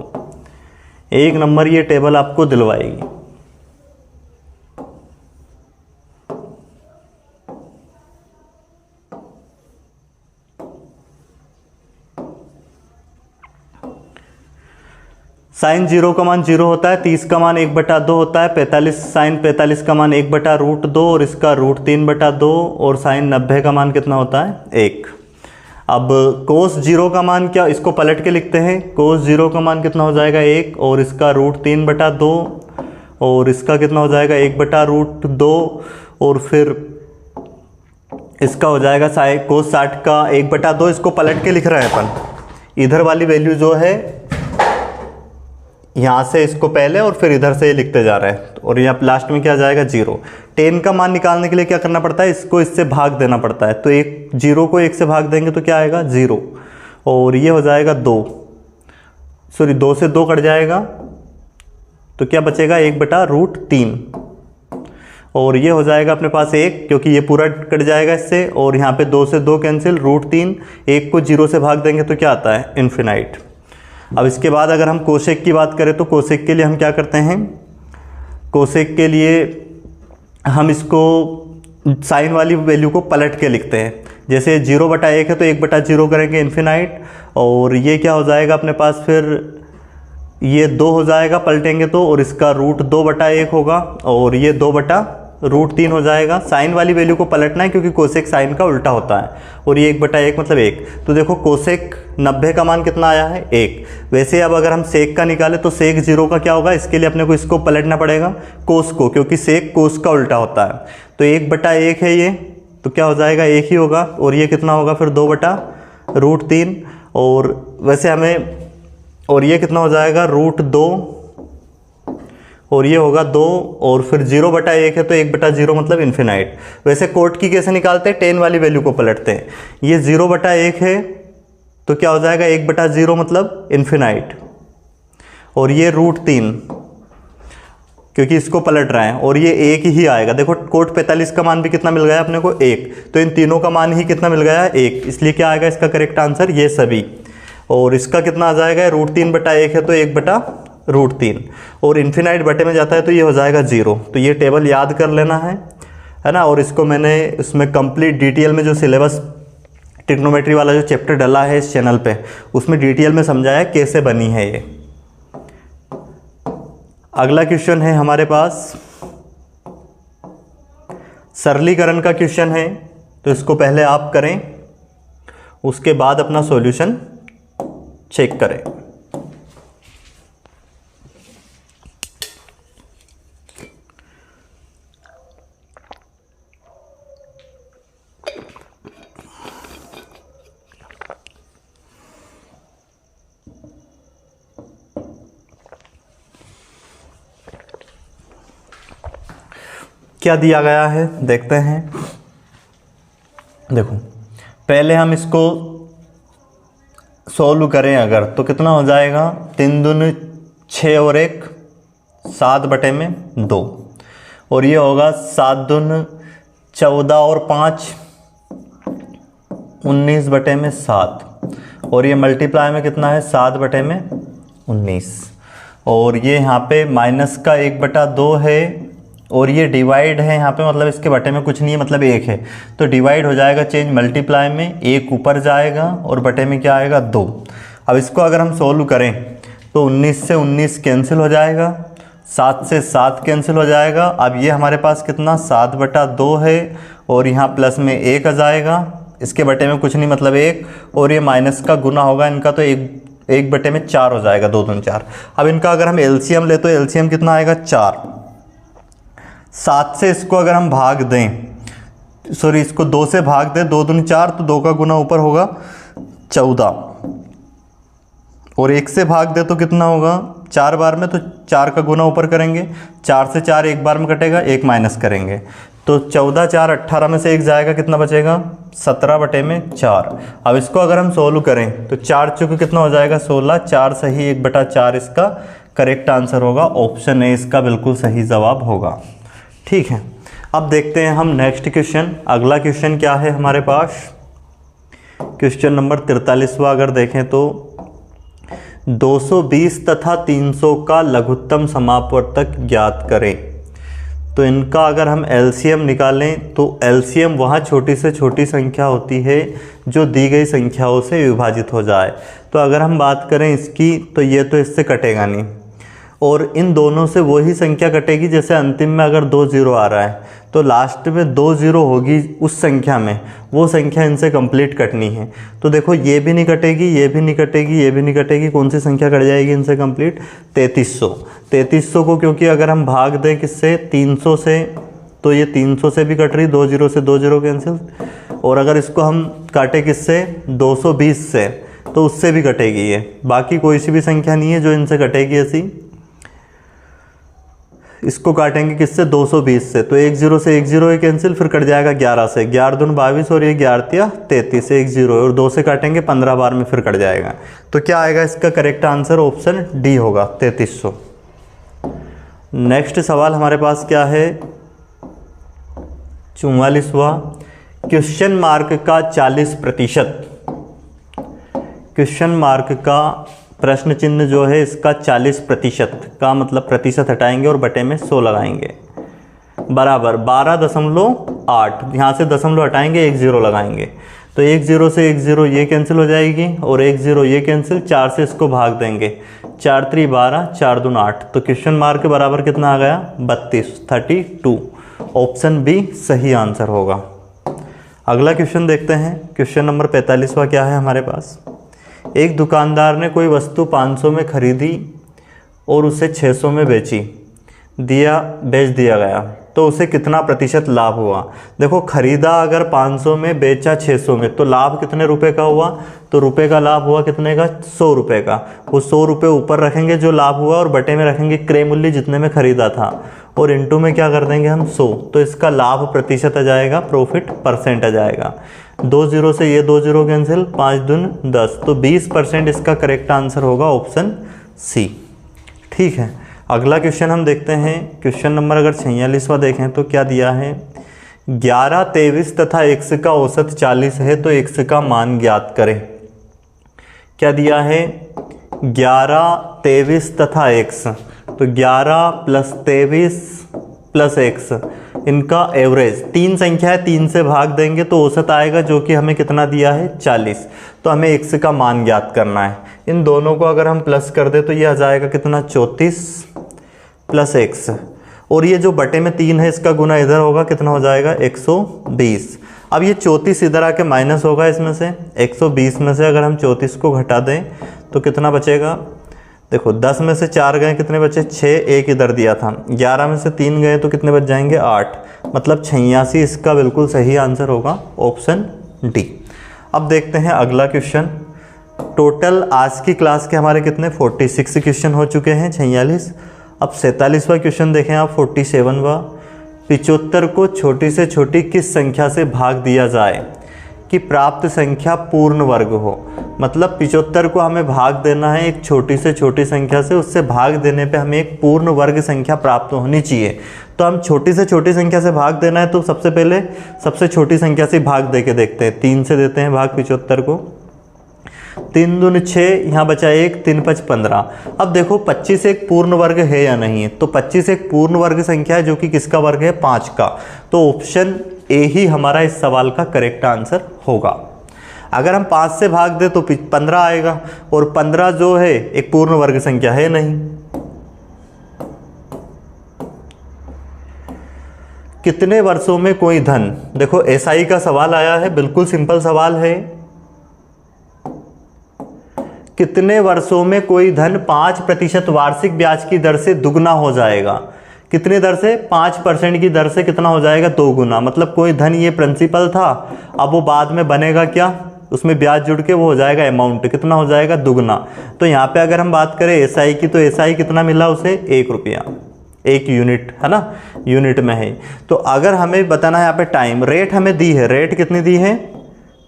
1 नंबर ये टेबल आपको दिलवाएगी। साइन 0 का मान 0 होता है, 30 का मान 1/2 होता है, 45 साइन 45 का मान 1/√2 और इसका √3/2, और साइन 90 का मान कितना होता है 1। अब कोस 0 का मान क्या, इसको पलट के लिखते हैं। कोस 0 का मान कितना हो जाएगा 1, और इसका √3/2, और इसका कितना हो जाएगा 1/√2, और फिर इसका हो जाएगा कोस 60 का 1/2। इसको पलट के लिख रहे हैं अपन। इधर वाली वैल्यू जो है यहाँ से इसको पहले और फिर इधर से लिखते जा रहे हैं, और यहाँ लास्ट में क्या जाएगा 0। 10 का मान निकालने के लिए क्या करना पड़ता है, इसको इससे भाग देना पड़ता है। तो 0 को 1 से भाग देंगे तो क्या आएगा 0, और ये हो जाएगा 2, सॉरी 2 से 2 कट जाएगा, तो क्या बचेगा 1/√3, और ये हो जाएगा अपने पास 1, क्योंकि ये पूरा कट जाएगा इससे, और यहाँ पे 2 से 2 कैंसिल, √3, 1 को 0 से भाग देंगे तो क्या आता है इन्फिनाइट। अब इसके बाद अगर हम कोसेक की बात करें तो कोसेक के लिए हम क्या करते हैं, कोसेक के लिए हम इसको साइन वाली वैल्यू को पलट के लिखते हैं। जैसे 0/1 है तो 1/0 करेंगे इन्फिनाइट, और ये क्या हो जाएगा अपने पास, फिर ये 2 हो जाएगा पलटेंगे तो, और इसका √2/1 होगा, और ये 2/√3 हो जाएगा। साइन वाली वैल्यू को पलटना है क्योंकि कोसेक साइन का उल्टा होता है, और ये 1/1 मतलब 1। तो देखो कोसेक 90 का मान कितना आया है 1। वैसे अब अगर हम सेक का निकाले तो सेक 0 का क्या होगा, इसके लिए अपने को इसको पलटना पड़ेगा कोस को, क्योंकि सेक कोस का उल्टा होता है। तो 1/1 है ये, तो क्या हो जाएगा 1 ही होगा, और ये कितना होगा फिर 2/√3, और वैसे हमें, और ये कितना हो जाएगा √2, और ये होगा 2, और फिर 0/1 है तो 1/0 मतलब इन्फिनाइट। वैसे कोट की कैसे निकालते हैं, 10 वाली वैल्यू को पलटते हैं। ये 0/1 है तो क्या हो जाएगा 1/0 मतलब इन्फिनाइट, और ये √3 क्योंकि इसको पलट रहे हैं, और ये 1 ही आएगा। देखो कोट 45 का मान भी कितना मिल गया अपने को 1, तो इन तीनों का मान ही कितना मिल गया 1, इसलिए क्या आएगा इसका करेक्ट आंसर ये सभी। और इसका कितना आ जाएगा √3/1 है तो 1/√3, और इन्फिनाइट बटे में जाता है तो ये हो जाएगा 0। तो ये टेबल याद कर लेना है। है ना। और इसको मैंने उसमें कंप्लीट डिटेल में जो सिलेबस ट्रिग्नोमेट्री वाला जो चैप्टर डला है इस चैनल पे, उसमें डिटेल में समझाया कैसे बनी है ये। अगला क्वेश्चन है हमारे पास सरलीकरण का क्वेश्चन है, तो इसको पहले आप करें, उसके बाद अपना सॉल्यूशन चेक करें। क्या दिया गया है देखते हैं। देखो पहले हम इसको सोल्व करें अगर, तो कितना हो जाएगा, 3 दूनी 6 और 1 7/2, और ये होगा 7 दूनी 14 और 5 19/7, और ये मल्टीप्लाई में कितना है 7/19, और ये यहाँ पे माइनस का 1/2 है, और ये डिवाइड है यहाँ पे, मतलब इसके बटे में कुछ नहीं है, मतलब 1 है, तो डिवाइड हो जाएगा चेंज मल्टीप्लाई में, 1 ऊपर जाएगा और बटे में क्या आएगा 2। अब इसको अगर हम सोल्व करें तो 19 से 19 कैंसिल हो जाएगा, 7 से 7 कैंसिल हो जाएगा। अब ये हमारे पास कितना 7/2 है, और यहाँ प्लस में 1 आ जाएगा, इसके बटे में कुछ नहीं मतलब 1, और ये माइनस का गुना होगा इनका, तो 1/4 हो जाएगा, 2 दूनी 4। अब इनका अगर हम एलसीएम ले तो एलसीएम कितना आएगा 4। 7 से इसको अगर हम भाग दें, सॉरी इसको 2 से भाग दें, 2 दूनी 4, तो 2 का गुना ऊपर होगा 14, और 1 से भाग दे तो कितना होगा 4 बार में, तो 4 का गुना ऊपर करेंगे, 4 से 4 एक बार में कटेगा, 1 माइनस करेंगे, तो 14 4 18 में से 1 जाएगा, कितना बचेगा 17/4। अब इसको अगर हम सोल्व करें तो 4 चौके कितना हो जाएगा 16, 4 सही 1/4 इसका करेक्ट आंसर होगा, ऑप्शन ए इसका बिल्कुल सही जवाब होगा। ठीक है, अब देखते हैं हम नेक्स्ट क्वेश्चन। अगला क्वेश्चन क्या है हमारे पास, क्वेश्चन नंबर 43वां अगर देखें तो 220 तथा 300 का लघुत्तम समापवर्तक ज्ञात करें। तो इनका अगर हम एलसीएम निकालें तो एलसीएम वहाँ छोटी से छोटी संख्या होती है जो दी गई संख्याओं से विभाजित हो जाए। तो अगर हम बात करें इसकी, तो ये तो इससे कटेगा नहीं, और इन दोनों से वही संख्या कटेगी, जैसे अंतिम में अगर 2 0 आ रहा है तो लास्ट में 2 0 होगी उस संख्या में, वो संख्या इनसे कंप्लीट कटनी है। तो देखो ये भी नहीं कटेगी, ये भी नहीं कटेगी, ये भी नहीं कटेगी, कौन सी संख्या कट जाएगी इनसे कंप्लीट 3300। 3300 को क्योंकि अगर हम भाग दें किससे 300 से, तो ये 300 से भी कट रही, 2 0 से 2 0 कैंसिल, और अगर इसको हम काटे किससे 220 से, तो उससे भी कटेगी ये, बाकी कोई सी भी संख्या नहीं है जो इनसे कटेगी ऐसी। इसको काटेंगे किससे 220 से, तो 1 0 से 1 0 ही कैंसिल, फिर कट जाएगा 11 से, 11 दूनी 22, और ये 11 33, 1 0 और 2 से काटेंगे 15 बार में, फिर कट जाएगा। तो क्या आएगा इसका करेक्ट आंसर, ऑप्शन डी होगा 3300। नेक्स्ट सवाल हमारे पास क्या है 44वां, क्वेश्चन मार्क का 40%, क्वेश्चन मार्क का प्रश्न चिन्ह जो है इसका 40% का मतलब प्रतिशत हटाएंगे और बटे में 100 लगाएंगे, बराबर 12.8, यहाँ से दशमलव हटाएंगे 1 0 लगाएंगे, तो 1 0 से 1 0 ये कैंसिल हो जाएगी, और 1 0 ये कैंसिल, 4 से इसको भाग देंगे, 4 3 12, 4 दूनी 8, तो क्वेश्चन मार्क के बराबर कितना आ गया 32, ऑप्शन बी सही आंसर होगा। अगला क्वेश्चन देखते हैं, क्वेश्चन नंबर 45वां क्या है हमारे पास। एक दुकानदार ने कोई वस्तु 500 में खरीदी और उसे 600 में बेच दिया गया, तो उसे कितना प्रतिशत लाभ हुआ। देखो खरीदा अगर 500 में, बेचा 600 में, तो लाभ कितने रुपए का हुआ, तो रुपए का लाभ हुआ कितने का 100 रुपये का, वो 100 रुपये ऊपर रखेंगे जो लाभ हुआ, और बटे में रखेंगे क्रय मूल्य जितने में खरीदा था, और इनटू में क्या कर देंगे हम 100, तो इसका लाभ प्रतिशत आ जाएगा, प्रॉफिट परसेंट आ जाएगा। 2 0 से ये 2 0 कैंसिल, 5 दूनी 10, तो 20% इसका करेक्ट आंसर होगा, ऑप्शन सी। ठीक है, अगला क्वेश्चन हम देखते हैं, क्वेश्चन नंबर अगर 46वां देखें तो क्या दिया है 11 23 तथा x का औसत 40 है, तो x का मान ज्ञात करें। क्या दिया है 11 23 तथा x, तो 11 + 23 प्लस x, इनका एवरेज, तीन संख्या है, 3 से भाग देंगे तो औसत आएगा जो कि हमें कितना दिया है 40। तो हमें x का मान ज्ञात करना है। इन दोनों को अगर हम प्लस कर दे तो ये आ जाएगा कितना 34 प्लस x, और ये जो बटे में 3 है इसका गुना इधर होगा, कितना हो जाएगा 120। अब ये 34 इधर आके माइनस होगा इसमें से, 120 में से अगर हम 34 को घटा दें तो कितना बचेगा, देखो 10 में से 4 गए कितने बचे 6, एक इधर दिया था, 11 में से 3 गए तो कितने बच जाएंगे 8, मतलब 86। इसका बिल्कुल सही आंसर होगा ऑप्शन डी। अब देखते हैं अगला क्वेश्चन। टोटल आज की क्लास के हमारे कितने 46 क्वेश्चन हो चुके हैं, 46। अब 47वां क्वेश्चन देखें आप, 47वां, 75 को छोटी से छोटी किस संख्या से भाग दिया जाए कि प्राप्त संख्या पूर्ण वर्ग हो। मतलब 75 को हमें भाग देना है एक छोटी से छोटी संख्या से, उससे भाग देने पे हमें एक पूर्ण वर्ग संख्या प्राप्त होनी चाहिए। तो हम छोटी से छोटी संख्या से भाग देना है तो सबसे पहले सबसे छोटी संख्या से भाग दे के देखते हैं। 3 से देते हैं भाग 75 को, 3 दूनी 6, यहाँ बचा 1, 3 5 15। अब देखो 25 एक पूर्ण वर्ग है या नहीं है, तो 25 एक पूर्ण वर्ग संख्या है जो कि किसका वर्ग है 5 का। तो ऑप्शन ए ही हमारा इस सवाल का करेक्ट आंसर होगा। अगर हम 5 से भाग दे तो 15 आएगा, और 15 जो है एक पूर्ण वर्ग संख्या है नहीं। कितने वर्षों में कोई धन, देखो एसआई का सवाल आया है, बिल्कुल सिंपल सवाल है। कितने वर्षों में कोई धन 5% वार्षिक ब्याज की दर से दुगना हो जाएगा। कितनी दर से, 5% की दर से कितना हो जाएगा 2 गुना। मतलब कोई धन ये प्रिंसिपल था, अब वो बाद में बनेगा क्या, उसमें ब्याज जुड़ के वो हो जाएगा अमाउंट, कितना हो जाएगा दुगना। तो यहाँ पे अगर हम बात करें एसआई की, तो एसआई कितना मिला उसे 1 रुपया, 1 यूनिट है ना, यूनिट में है। तो अगर हमें बताना है यहाँ पे टाइम, रेट हमें दी है, रेट कितनी दी है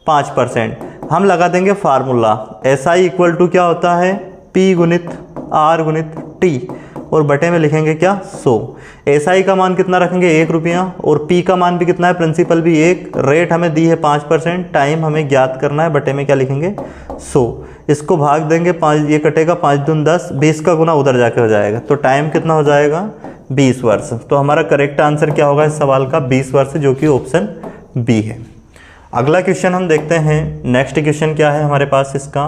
5%। हम लगा देंगे फार्मूला, एसआई इक्वल टू क्या होता है P गुणित R गुणित T, और बटे में लिखेंगे क्या 100। एसआई का मान कितना रखेंगे 1 रुपया, और P का मान भी कितना है, प्रिंसिपल भी 1, रेट हमें दी है 5%, टाइम हमें ज्ञात करना है, बटे में क्या लिखेंगे 100। इसको भाग देंगे 5, ये कटेगा 5 दूनी 10, 20 का गुना उधर जाके हो जाएगा, तो टाइम कितना हो जाएगा 20 वर्ष। तो हमारा करेक्ट आंसर क्या होगा इस सवाल का 20 वर्ष, जो कि ऑप्शन बी है। अगला क्वेश्चन हम देखते हैं। नेक्स्ट क्वेश्चन क्या है हमारे पास इसका,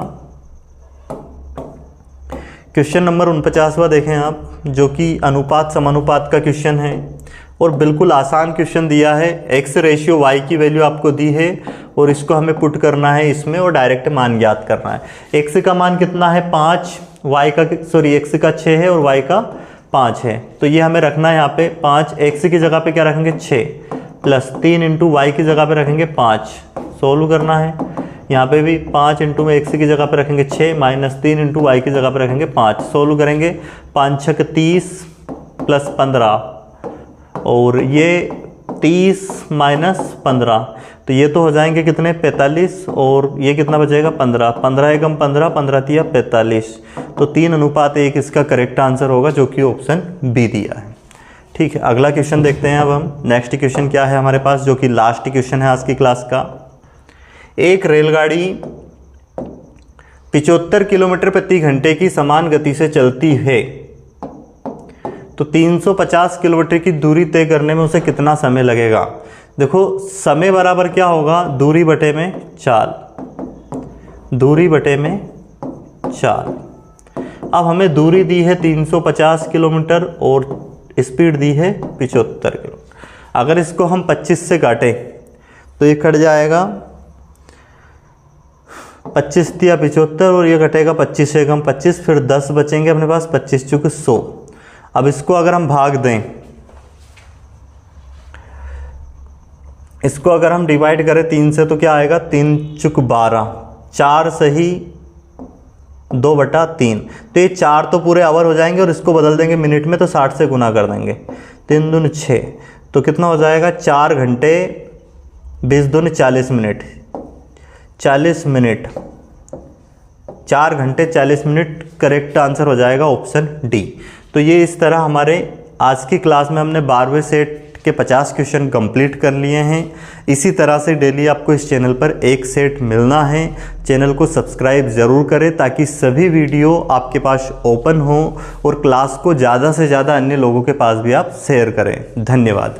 क्वेश्चन नंबर 49वां देखें आप, जो कि अनुपात समानुपात का क्वेश्चन है, और बिल्कुल आसान क्वेश्चन दिया है। x रेशियो y की वैल्यू आपको दी है, और इसको हमें पुट करना है इसमें, और डायरेक्ट मान ज्ञात करना है। x का मान कितना है 5, y का x का 6 है और y का 5 है, तो ये हमें रखना है यहाँ पे 5, x की जगह पे क्या रखेंगे 6, प्लस 3 इंटू वाई की जगह पे रखेंगे 5, सोल्व करना है। यहाँ पे भी 5 इंटू में x की जगह पे रखेंगे 6, माइनस 3 इंटू वाई की जगह पे रखेंगे 5, सोल्व करेंगे। 5 6 30 प्लस 15, और ये 30 माइनस 15, तो ये तो हो जाएंगे कितने 45, और ये कितना बचेगा 15, 15 एकम 15, 15 तिया 45, तो 3:1 इसका करेक्ट आंसर होगा, जो कि ऑप्शन बी दिया है। ठीक है, अगला क्वेश्चन देखते हैं अब हम। नेक्स्ट क्वेश्चन क्या है हमारे पास, जो कि लास्ट क्वेश्चन है आज की क्लास का। एक रेलगाड़ी 75 किलोमीटर प्रति घंटे की समान गति से चलती है, तो 350 किलोमीटर की दूरी तय करने में उसे कितना समय लगेगा। देखो समय बराबर क्या होगा, दूरी बटे में चाल, दूरी बटे में चाल। अब हमें दूरी दी है 350 किलोमीटर और स्पीड दी है 75 किलो। अगर इसको हम 25 से काटें तो ये कट जाएगा 25 तिया 75, और ये कटेगा 25 से कम 25, फिर 10 बचेंगे अपने पास, 25 चुके 100। अब इसको अगर हम भाग दें, इसको अगर हम डिवाइड करें 3 से तो क्या आएगा 3 चुक 12, 4 सही 2/3, तो ये 4 तो पूरे आवर हो जाएंगे, और इसको बदल देंगे मिनट में तो 60 से गुना कर देंगे, 3 दूनी 6, तो कितना हो जाएगा 4 घंटे 20 दूनी 40 मिनट, 40 मिनट, 4 घंटे 40 मिनट करेक्ट आंसर हो जाएगा ऑप्शन डी। तो ये इस तरह हमारे आज की क्लास में हमने 12वें सेट के 50 क्वेश्चन कंप्लीट कर लिए हैं। इसी तरह से डेली आपको इस चैनल पर एक सेट मिलना है। चैनल को सब्सक्राइब ज़रूर करें ताकि सभी वीडियो आपके पास ओपन हो और क्लास को ज़्यादा से ज़्यादा अन्य लोगों के पास भी आप शेयर करें। धन्यवाद।